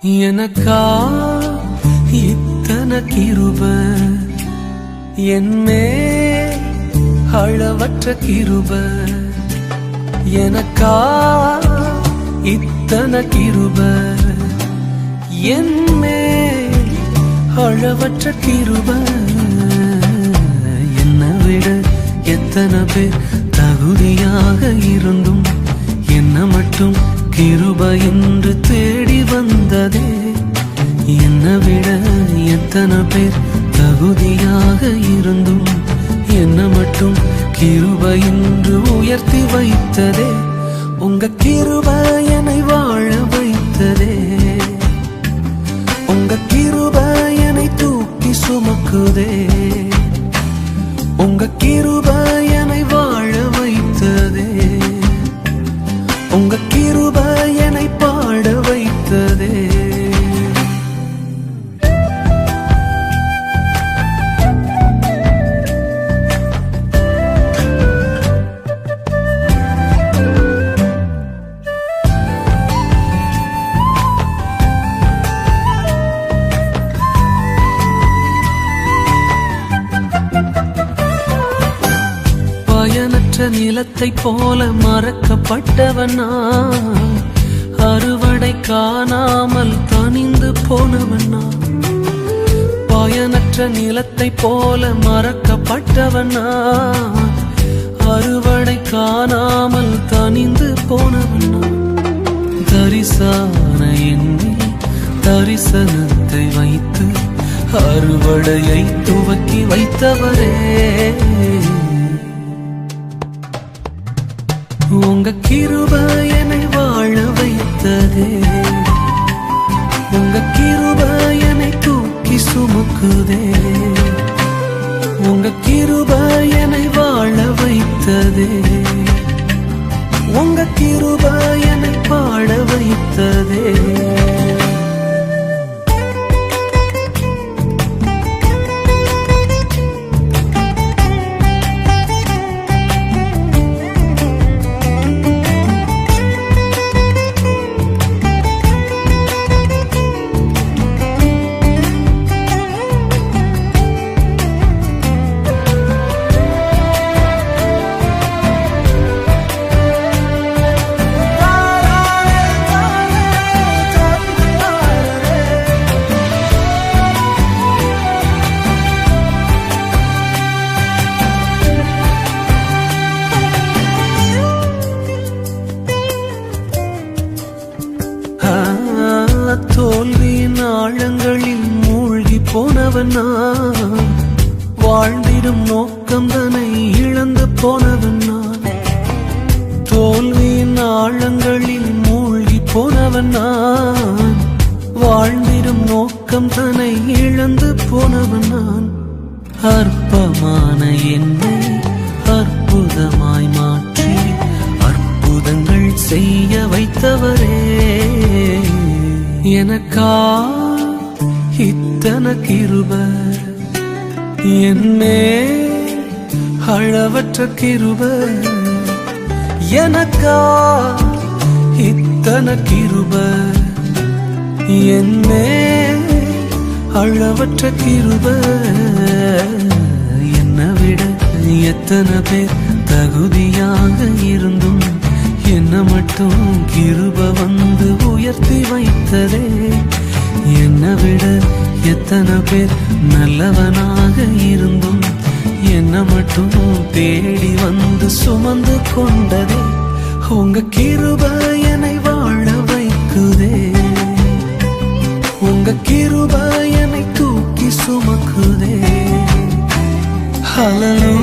எனக்கா இத்தனை கிருபை என்மே அளவற்ற கிருபை எனக்கா இத்தனை கிருபை என்மே அளவற்ற கிருபை என்னை விட எத்தனை பேர் தகுதியாக இருந்தும் என்ன மட்டும் கிருபை என்று தேடி வந்ததே என்னை விட எத்தனை பேர் தகுதியாக இருந்தும் என்ன மட்டும் கிருபை என்று உயர்த்தி வைத்ததே உங்க கிருபை என்னை வாழ வைத்ததே உங்க கிருபை என்னை தூக்கி சுமக்குதே உங்க கிருபை என்னை வாழ வைத்ததே உங்க கிருபை என்னை பாட வைத்ததே பயனற்ற நிலத்தை போல மறக்கப்பட்டவனா அறுவடை காணாமல் தனிந்து போனவனா பயனற்ற நிலத்தை போல மறக்கப்பட்டவனா அறுவடை காணாமல் தனிந்து போனவனா தரிசான எண்ணில் தரிசனத்தை வைத்து அறுவடையை துவக்கி வைத்தவரே உங்க கிருபை என்னை வாழ வைத்ததே உங்க கிருபை என்னை தூக்கி சுமக்குதே உங்க கிருபை என்னை வாழ வைத்ததே உங்க கிருபை என்னை பாட வைத்ததே தோல்வியின் ஆழங்களில் மூழ்கி போனவனா வாழ்ந்திடும் நோக்கம் தன்னை இழந்து போனவனா தோல்வியின் ஆழங்களில் மூழ்கி போனவனா வாழ்ந்திடும் நோக்கம் தன்னை இழந்து போனவனான் அற்பமான என்னை அற்புதமாய் மாற்றி அற்புதங்கள் செய்ய வைத்தவரே எனக்கா இத்தனை கிருபை என்னே அளவற்ற கிருபை எனக்கா இத்தனை கிருபை என்னே அளவற்ற கிருபை என்னை விட எத்தனை பேர் தகுதியாக இருந்தும் என்ன மட்டும் கிருபை வந்து உயர்த்தி வைத்ததே என்னை விட எத்தனை பேர் நல்லவனாக இருந்தும் என்ன மட்டும் தேடி வந்து சுமந்து கொண்டதே உங்க கிருபை என்னை வாழ வைக்குதே உங்க கிருபை என்னை தூக்கி சுமக்குதே ஹல்லேலூயா